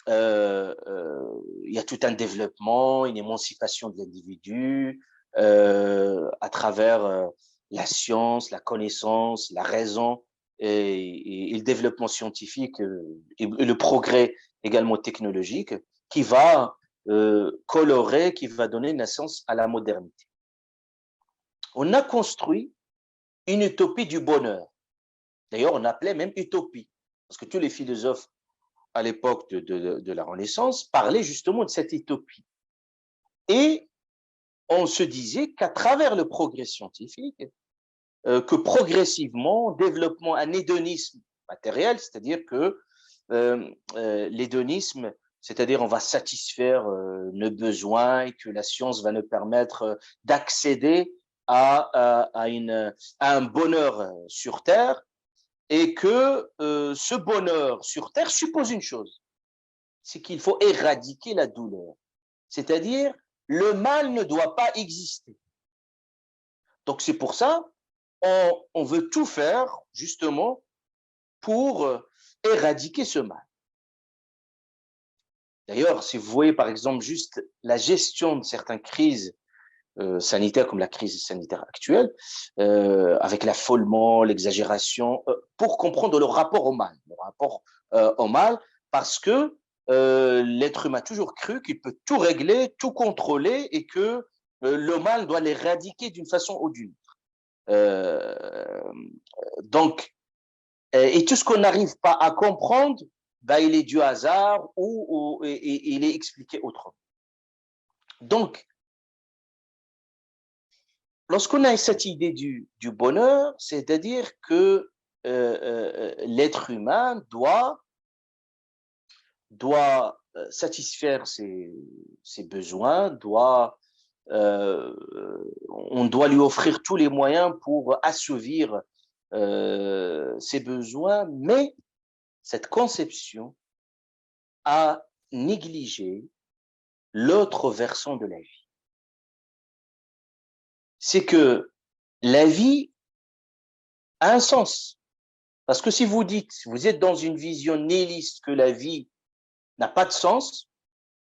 il y a tout un développement, une émancipation de l'individu à travers la science, la connaissance, la raison et le développement scientifique et le progrès également technologique qui va colorer, qui va donner naissance à la modernité. On a construit une utopie du bonheur. D'ailleurs, on appelait même utopie, parce que tous les philosophes à l'époque de la Renaissance parlaient justement de cette utopie. Et on se disait qu'à travers le progrès scientifique, que progressivement, développement un hédonisme matériel, c'est-à-dire que l'hédonisme, c'est-à-dire on va satisfaire nos besoins et que la science va nous permettre d'accéder à un bonheur sur Terre, et que ce bonheur sur Terre suppose une chose, c'est qu'il faut éradiquer la douleur. C'est-à-dire, le mal ne doit pas exister. Donc c'est pour ça, on veut tout faire justement pour éradiquer ce mal. D'ailleurs, si vous voyez par exemple juste la gestion de certaines crises sanitaires comme la crise sanitaire actuelle, avec l'affolement, l'exagération, pour comprendre le rapport au mal, parce que l'être humain a toujours cru qu'il peut tout régler, tout contrôler et que le mal doit l'éradiquer d'une façon ou d'une autre. Donc, et tout ce qu'on n'arrive pas à comprendre, ben, il est dû au hasard ou il est expliqué autrement. Donc, lorsqu'on a cette idée du bonheur, c'est-à-dire que l'être humain doit satisfaire ses besoins, on doit lui offrir tous les moyens pour assouvir ses besoins, mais cette conception a négligé l'autre versant de la vie. C'est que la vie a un sens. Parce que si vous dites, vous êtes dans une vision nihiliste que la vie n'a pas de sens,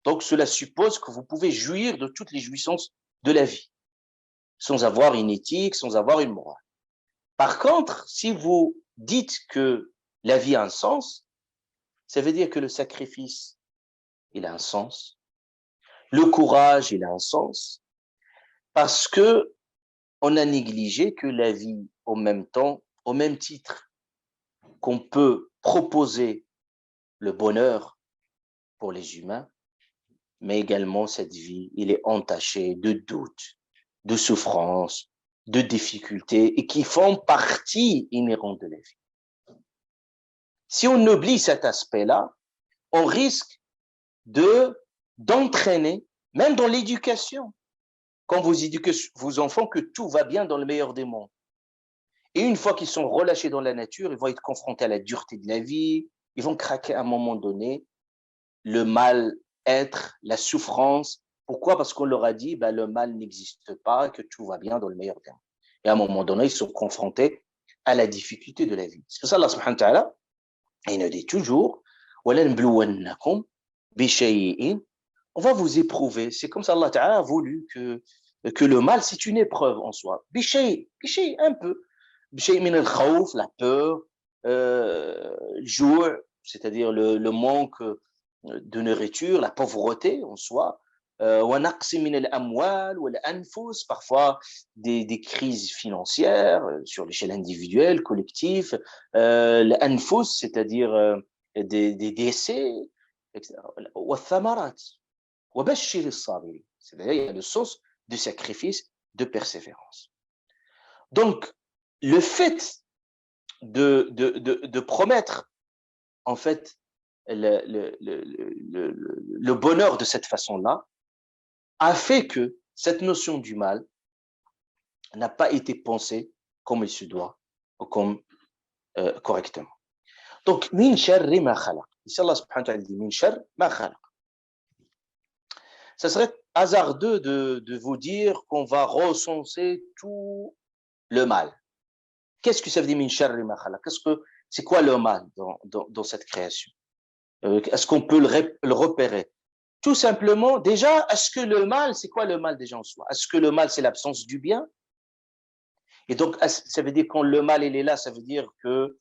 donc cela suppose que vous pouvez jouir de toutes les jouissances de la vie, sans avoir une éthique, sans avoir une morale. Par contre, si vous dites que la vie a un sens, ça veut dire que le sacrifice, il a un sens, le courage, il a un sens, parce que on a négligé que la vie, au même temps, au même titre qu'on peut proposer le bonheur pour les humains, mais également cette vie, il est entachée de doutes, de souffrances, de difficultés et qui font partie inhérente de la vie. Si on oublie cet aspect-là, on risque d'entraîner, même dans l'éducation, quand vous éduquez vos enfants, que tout va bien dans le meilleur des mondes. Et une fois qu'ils sont relâchés dans la nature, ils vont être confrontés à la dureté de la vie, ils vont craquer à un moment donné, le mal-être, la souffrance. Pourquoi? Parce qu'on leur a dit, le mal n'existe pas, que tout va bien dans le meilleur des mondes. Et à un moment donné, ils sont confrontés à la difficulté de la vie. C'est pour ça Allah subhanahu wa ta'ala, il nous dit toujours, وَلَنْبْلُوَنَّكُمْ بِشَيْءٍ. On va vous éprouver. C'est comme ça Allah ta'ala a voulu que le mal, c'est une épreuve en soi. Bichay, un peu. Bichay min al-khawf, la peur, le jour, c'est-à-dire le manque de nourriture, la pauvreté en soi. Parfois des crises financières sur l'échelle individuelle, collective, l'anfus, c'est-à-dire des décès, etc. C'est-à-dire il y a le sens de sacrifice, de persévérance. Donc, le fait de promettre en fait le bonheur de cette façon-là a fait que cette notion du mal n'a pas été pensée comme il se doit ou comme correctement. Donc, min sharri ma khalaq. Ici, Allah subhanahu wa ta'ala dit min sharri ma khalaq. Ça serait hasardeux de vous dire qu'on va recenser tout le mal. Qu'est-ce que ça veut dire min sharri ma khalaq? C'est quoi le mal dans cette création? Est-ce qu'on peut le repérer? Tout simplement, déjà, est-ce que le mal, c'est quoi le mal déjà en soi? Est-ce que le mal, c'est l'absence du bien? Et donc, ça veut dire quand le mal, il est là, ça veut dire que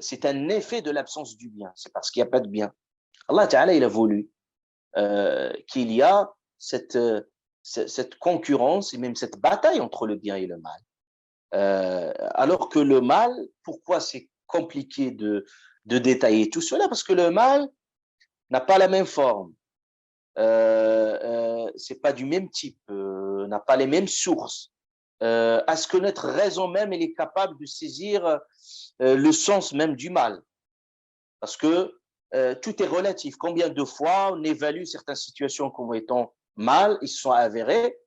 c'est un effet de l'absence du bien. C'est parce qu'il n'y a pas de bien. Allah Ta'ala, il a voulu qu'il y a cette concurrence et même cette bataille entre le bien et le mal. Alors que le mal, pourquoi c'est compliqué de détailler tout cela? Parce que le mal n'a pas la même forme, c'est pas du même type, n'a pas les mêmes sources. À ce que notre raison même, elle est capable de saisir le sens même du mal. Parce que tout est relatif. Combien de fois on évalue certaines situations comme étant mal, ils se sont avérés,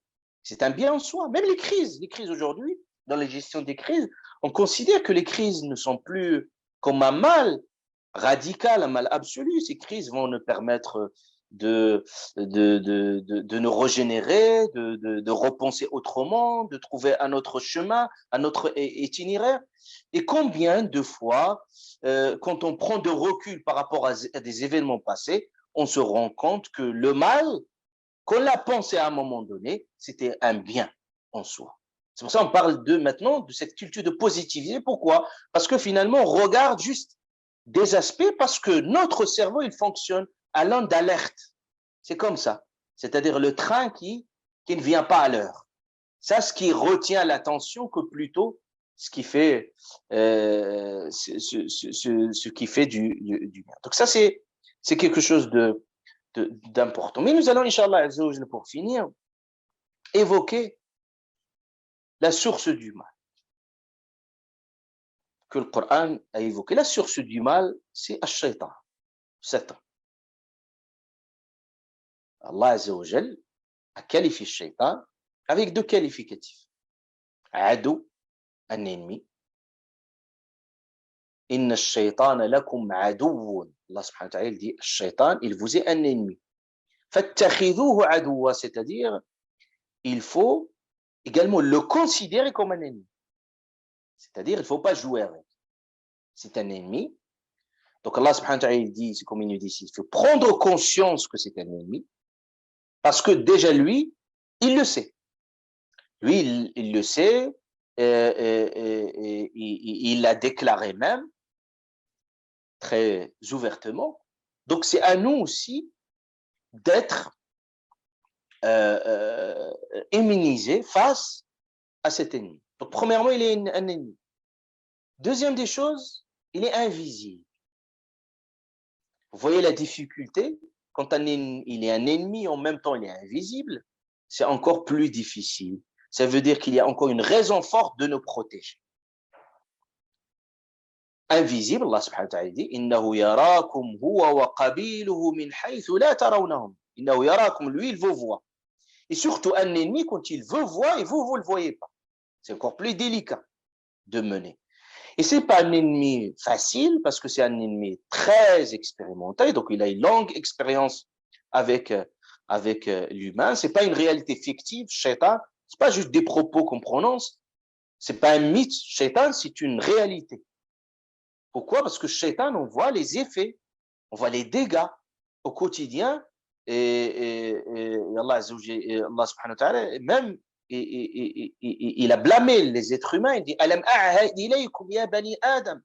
c'est un bien en soi. Même les crises aujourd'hui, dans la gestion des crises, on considère que les crises ne sont plus comme un mal radical, un mal absolu. Ces crises vont nous permettre de nous régénérer, de repenser autrement, de trouver un autre chemin, un autre itinéraire. Et combien de fois, quand on prend de recul par rapport à des événements passés, on se rend compte que le mal, qu'on l'a pensé à un moment donné, c'était un bien en soi. C'est pour ça qu'on parle maintenant de cette culture de positivité. Pourquoi? Parce que finalement, on regarde juste des aspects parce que notre cerveau, il fonctionne à l'onde d'alerte. C'est comme ça. C'est-à-dire le train qui ne vient pas à l'heure. Ça, ce qui retient l'attention que plutôt ce qui fait, ce qui fait du bien. Donc ça, c'est quelque chose d'important. Mais nous allons, Inch'Allah, pour finir, évoquer la source du mal. Que le Coran a évoqué. La source du mal, c'est Ash-Shaytan, Satan. Allah Azzawajal a qualifié Shaytan avec deux qualificatifs. Adou, un ennemi. Inna ash-shaytana lakum aduwwun. Allah subhanahu wa ta'ala dit Shaytan, il vous est un ennemi. Fattakhidhuhu aduwwa, c'est-à-dire il faut également le considérer comme un ennemi. C'est-à-dire il ne faut pas jouer avec. C'est un ennemi. Donc Allah subhanahu wa ta'ala dit, c'est comme il nous dit ici, il faut prendre conscience que c'est un ennemi, parce que déjà lui, il le sait. Lui, il le sait, il l'a déclaré même, très ouvertement. Donc c'est à nous aussi d'être immunisés face à cet ennemi. Donc, premièrement, il est un ennemi. Deuxième des choses, il est invisible. Vous voyez la difficulté? Quand il est un ennemi, en même temps, il est invisible, c'est encore plus difficile. Ça veut dire qu'il y a encore une raison forte de nous protéger. Invisible, Allah subhanahu wa ta'ala dit, innahu yarakum huwa wa qabiluhu min haythu la tarawnahum. Innahu yarakum, lui, il vous voit. Et surtout, un ennemi, quand il veut voir, et vous ne le voyez pas. C'est encore plus délicat de mener. Et c'est pas un ennemi facile, parce que c'est un ennemi très expérimenté, donc il a une longue expérience avec l'humain. C'est pas une réalité fictive, shaitan. C'est pas juste des propos qu'on prononce. C'est pas un mythe, shaitan, c'est une réalité. Pourquoi? Parce que shaitan, on voit les effets, on voit les dégâts au quotidien, et Allah subhanahu wa ta'ala, même, il a blâmé les êtres humains. Il dit Alam a'had ilaykum ya bani Adam.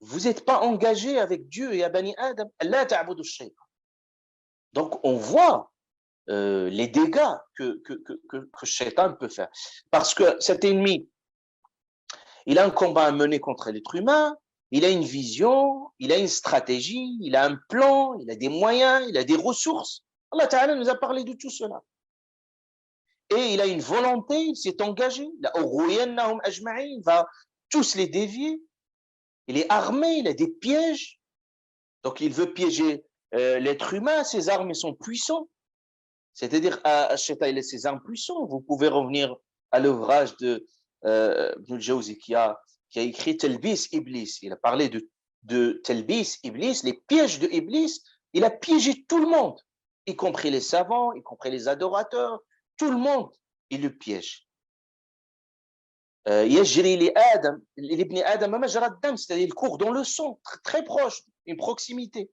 Vous n'êtes pas engagés avec Dieu, ya bani Adam. La ta'budu shaytan. Donc on voit les dégâts que Shaitan peut faire. Parce que cet ennemi, il a un combat à mener contre l'être humain, il a une vision, il a une stratégie, il a un plan, il a des moyens, il a des ressources. Allah Ta'ala nous a parlé de tout cela. Et il a une volonté, il s'est engagé. Il va tous les dévier. Il est armé, il a des pièges. Donc il veut piéger l'être humain, ses armes sont puissantes. C'est-à-dire, Shaitan, il a ses armes puissantes. Vous pouvez revenir à l'ouvrage de Ibn al-Jawzi qui a écrit Talbis Iblis. Il a parlé de Talbis Iblis, les pièges de Iblis. Il a piégé tout le monde, y compris les savants, y compris les adorateurs. Tout le monde, il le piège. Yajri li Adam, l'ibn Adam majra ad-dam, c'est-à-dire il court dans le sang, très proche, une proximité.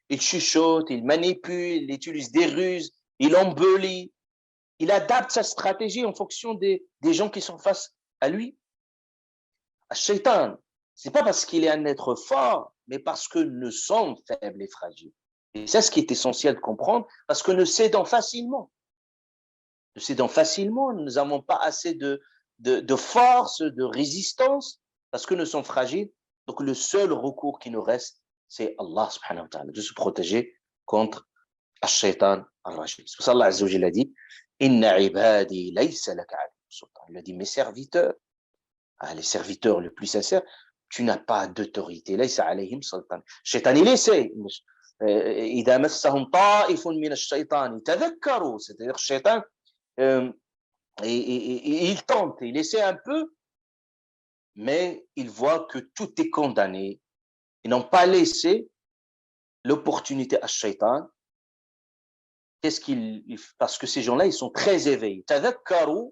Il chuchote, il manipule, il utilise des ruses, il embellit, il adapte sa stratégie en fonction des gens qui sont face à lui. Shaitan, c'est pas parce qu'il est un être fort, mais parce que nous sommes faibles et fragiles. Et c'est ce qui est essentiel de comprendre, parce que nous cédons facilement. Nous cédons facilement, nous n'avons pas assez de force, de résistance, parce que nous sommes fragiles. Donc le seul recours qui nous reste, c'est Allah subhanahu wa ta'ala, de se protéger contre Ash-Shaytan al-Rajim. C'est pour ça Allah Azza wa Jalla a dit Inna ibadi laysa laka alayhim sultan. Il a dit mes serviteurs, les serviteurs les plus sincères, tu n'as pas d'autorité. Laysa alayhim sultan. Shaytan il essaie. إذا مسهم طائف من الشيطان تذكروا, c'est-à-dire Shaytan il tente, il essaie un peu, mais il voit que tout est condamné. Ils n'ont pas laissé l'opportunité à Shaitan. Parce que ces gens-là, ils sont très éveillés. Tadhakkaru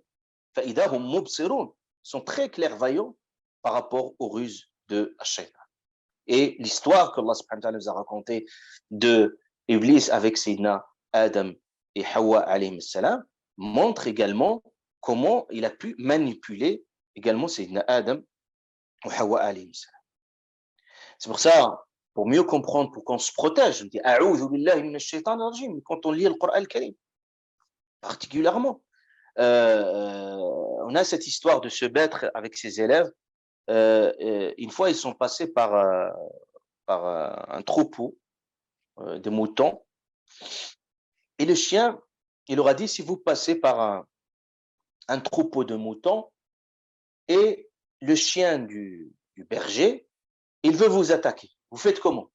fa'idha hum mubsirun. Ils sont très clairvoyants par rapport aux ruses de Shaitan. Et l'histoire que Allah subhanahu wa ta'ala nous a racontée de Iblis avec Sayyidina Adam et Hawa alayhi salam montre également comment il a pu manipuler également Sayyidina Adam et Hawa alayhi salam. C'est pour ça, pour mieux comprendre, pour qu'on se protège, on dit A'udhu billahi minash shaitanir rajim quand on lit le Coran al-Karim. Particulièrement, on a cette histoire de ce maître avec ses élèves. Une fois, ils sont passés par un troupeau de moutons, et le chien, il leur a dit si vous passez par un troupeau de moutons et le chien du berger, il veut vous attaquer, vous faites comment?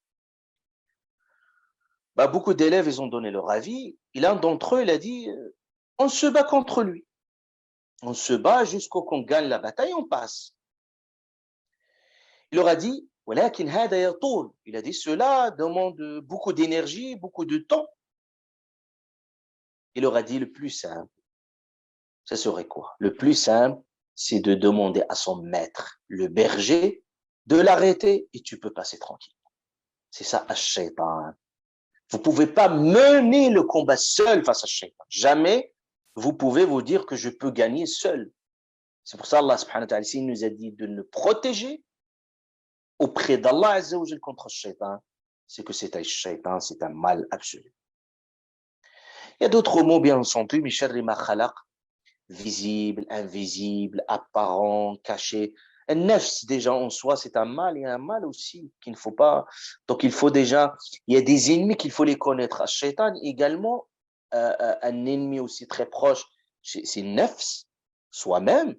Beaucoup d'élèves, ils ont donné leur avis, et l'un d'entre eux, il a dit on se bat contre lui, on se bat jusqu'au qu'on gagne la bataille, on passe. Il leur a dit ولكن هذا يطول. Il a dit cela demande beaucoup d'énergie, beaucoup de temps. Il leur a dit le plus simple, ça serait quoi? Le plus simple, c'est de demander à son maître, le berger, de l'arrêter et tu peux passer tranquille. C'est ça, Ash-Shaytan. Vous pouvez pas mener le combat seul face à Shaytan. Jamais vous pouvez vous dire que je peux gagner seul. C'est pour ça Allah subhanahu wa ta'ala nous a dit de nous protéger auprès d'Allah Azza wa Jal contre Shaytan. C'est que c'est un Shaytan, c'est un mal absolu. Il y a d'autres mots bien entendu, min sharri ma khalaq, visible, invisible, apparent, caché. Un nefs, déjà en soi, c'est un mal, et un mal aussi qu'il ne faut pas. Donc il faut déjà, il y a des ennemis qu'il faut les connaître. Shaitan également, un ennemi aussi très proche, c'est nefs, soi-même,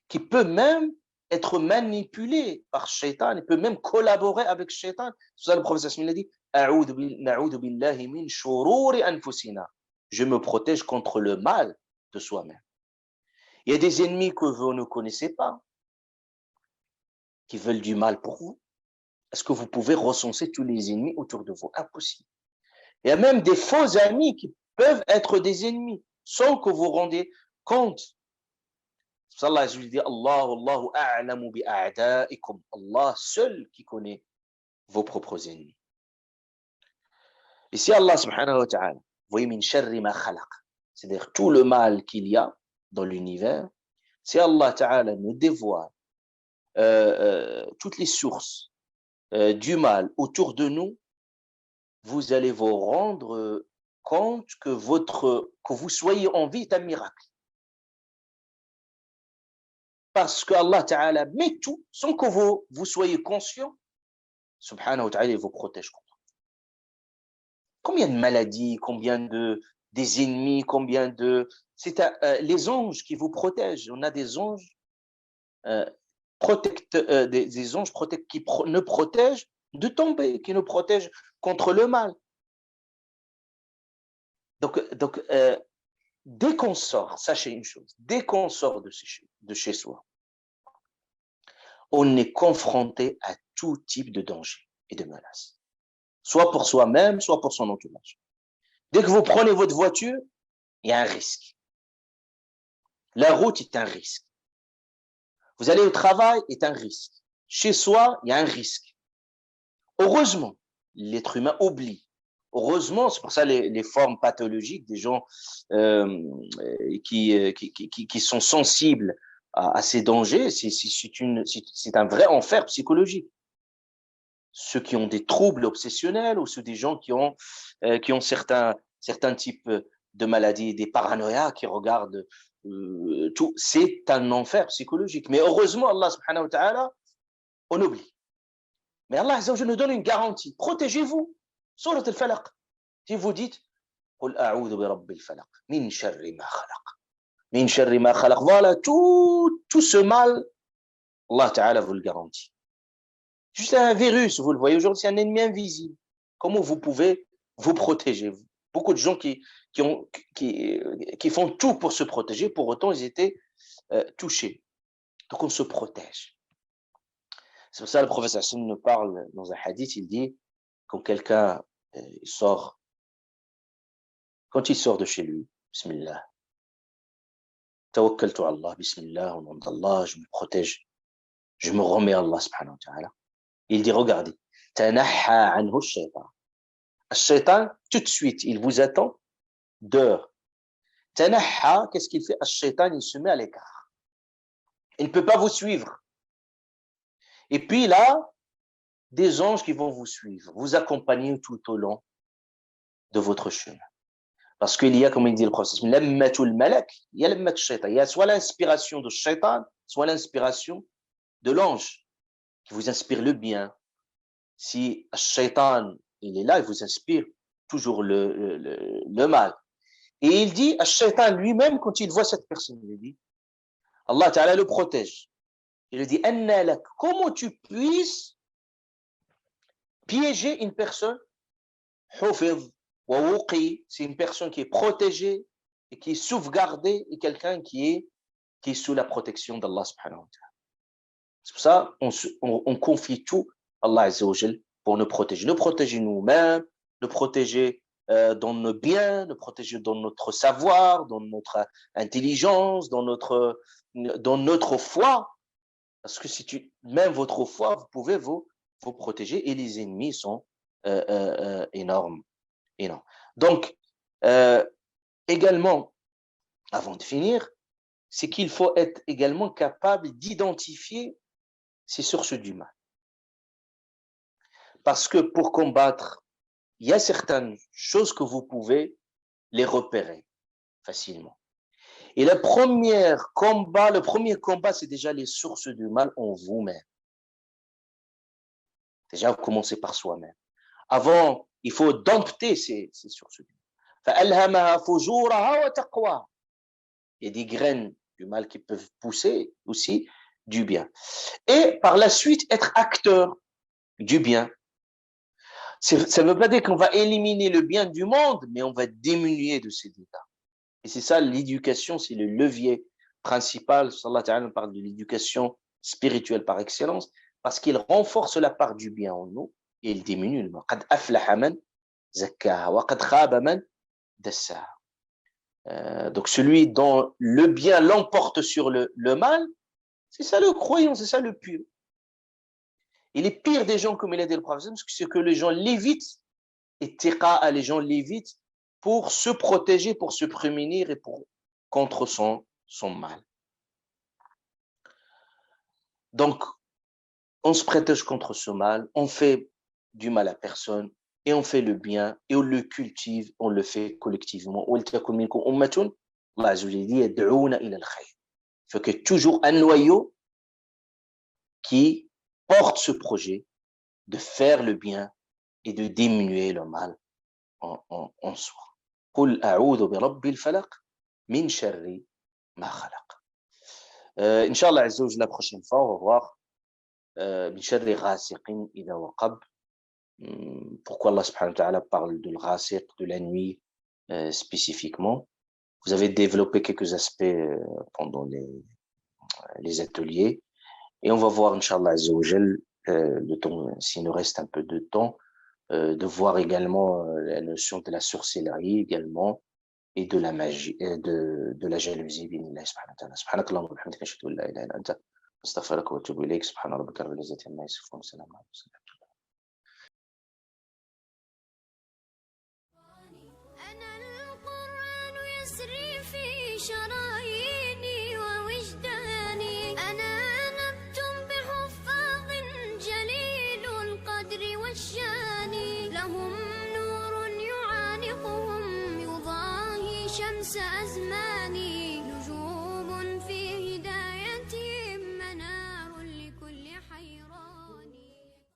qui peut même être manipulé par Shaitan, il peut même collaborer avec Shaitan. C'est ça le prophète il a dit, je me protège contre le mal de soi-même. Il y a des ennemis que vous ne connaissez pas, qui veulent du mal pour vous. Est-ce que vous pouvez recenser tous les ennemis autour de vous? Impossible. Il y a même des faux amis qui peuvent être des ennemis, sans que vous rendiez compte. Allah dit, Allahu a'lamu bi a'da'ikum. Allah seul qui connaît vos propres ennemis. Ici, Allah subhanahu wa ta'ala, vous voyez, min sharri ma khalaq, c'est-à-dire tout le mal qu'il y a dans l'univers, si Allah ta'ala nous dévoile toutes les sources du mal autour de nous, vous allez vous rendre compte que vous soyez en vie est un miracle. Parce que Allah Ta'ala met tout sans que vous soyez conscient. Subhanahu wa ta'ala, il vous protège contre. Combien de maladies, combien des ennemis, c'est les anges qui vous protègent. On a des anges des anges qui ne protègent de tomber, qui nous protègent contre le mal. Donc dès qu'on sort, sachez une chose, dès qu'on sort de chez soi, on est confronté à tout type de danger et de menaces, soit pour soi-même, soit pour son entourage. Dès que vous prenez votre voiture, il y a un risque. La route est un risque. Vous allez au travail, est un risque. Chez soi, il y a un risque. Heureusement, l'être humain oublie. Heureusement, c'est pour ça les formes pathologiques des gens qui sont sensibles à ces dangers, c'est un vrai enfer psychologique. Ceux qui ont des troubles obsessionnels ou ceux des gens qui ont certains types de maladies, des paranoïas qui regardent tout, c'est un enfer psychologique. Mais heureusement, Allah subhanahu wa ta'ala, on oublie. Mais Allah Azza wa Jalla nous donne une garantie. Protégez-vous. Surat al-Falaq. Si vous dites, قل أعوذ برب الفلق من شر ما خلق من شر ما خلق. Voilà, tout ce mal, Allah Ta'ala vous le garantit. Juste un virus, vous le voyez aujourd'hui, c'est un ennemi invisible. Comment vous pouvez vous protéger? Beaucoup de gens qui font tout pour se protéger, pour autant ils étaient touchés. Donc on se protège. C'est pour ça que le professeur Hassan nous parle dans un hadith, il dit, quand quelqu'un sort de chez lui, Bismillah, Tawakkaltu Allah, Bismillah, au nom d'Allah, je me protège, je me remets à Allah subhanahu wa ta'ala. Il dit, regardez, Tanaha anhu shaitan. Shaitan, tout de suite, il vous attend dehors. Tanaha, qu'est-ce qu'il fait? Shaitan, il se met à l'écart. Il ne peut pas vous suivre. Et puis là, des anges qui vont vous suivre, vous accompagner tout au long de votre chemin. Parce qu'il y a, comme il dit le prophète, lammatul malak, il y a lammat shaitan. Il y a soit l'inspiration de shaitan, soit l'inspiration de l'ange qui vous inspire le bien. Si shaitan, il est là, il vous inspire toujours le mal. Et il dit, shaitan lui-même, quand il voit cette personne, il dit, Allah Ta'ala le protège. Il lui dit, anna lak, comment tu puisses piéger une personne, hufiz wa wuqi, c'est une personne qui est protégée et qui est sauvegardée et quelqu'un qui est sous la protection d'Allah subhanahu wa ta'ala. C'est pour ça on confie tout à Allah Azza wa Jal pour nous protéger nous-mêmes, nous protéger dans nos biens, nous protéger dans notre savoir, dans notre intelligence, dans notre foi. Parce que même votre foi, vous pouvez vous protéger et les ennemis sont énormes. Donc, également, avant de finir, c'est qu'il faut être également capable d'identifier ces sources du mal. Parce que pour combattre, il y a certaines choses que vous pouvez les repérer facilement. Et le premier combat, c'est déjà les sources du mal en vous-même. Déjà, commencer par soi-même. Avant, il faut dompter ces sources du mal. فَأَلْهَمَهَا فُجُورَهَا وَتَقْوَاهَا. Il y a des graines du mal qui peuvent pousser aussi du bien. Et par la suite, être acteur du bien. Ça ne veut pas dire qu'on va éliminer le bien du monde, mais on va diminuer de ces dégâts. Et c'est ça, l'éducation, c'est le levier principal. Allah Ta'ala parle de l'éducation spirituelle par excellence, parce qu'il renforce la part du bien en nous et il diminue le mal. قَدْ أَفْلَحَ مَنْ زَكَّاهَا وَقَدْ خَابَ مَنْ دَسَّاهَا. Donc celui dont le bien l'emporte sur le mal, c'est ça le croyant, c'est ça le pur. Et les pires des gens, comme il a dit le prophète, c'est que les gens l'évitent, et tiqa'a, les gens l'évitent pour se protéger, pour se prémunir et contre son mal. Donc, on se protège contre ce mal, on fait du mal à personne, et on fait le bien, et on le cultive, on le fait collectivement. Allah Azza wa Jalla dit yad'una ila al-khayr. Il faut qu'il y ait toujours un noyau qui porte ce projet de faire le bien et de diminuer le mal en soi. قل أعوذ برب الفلق من شر ما خلق. Inch'Allah Azza wa Jalla, la prochaine fois, on va voir من شر غاسق إذا وقب. Pourquoi Allah subhanahu wa ta'ala parle de l'ghasiq, de la nuit spécifiquement. Vous avez développé quelques aspects pendant les ateliers. Et on va voir, Inch'Allah Azza wa Jalla, le temps, s'il nous reste un peu de temps, de voir également la notion de la sorcellerie également, et de la magie, de la jalousie, bi'idhnillah subhanahu wa ta'ala. Subhanakallahumma wa bihamdika, ashhadu an la ilaha illa anta, astaghfiruka wa atubu ilayk. Subhana rabbika rabbil izzati amma yasifun, salamun ala al-mursalin. أنا القرآن يسري في شراييني ووجداني أنا نبت بحفاظ جليل القدر والشان لهم نور يعانقهم يضاهي شمس أزمان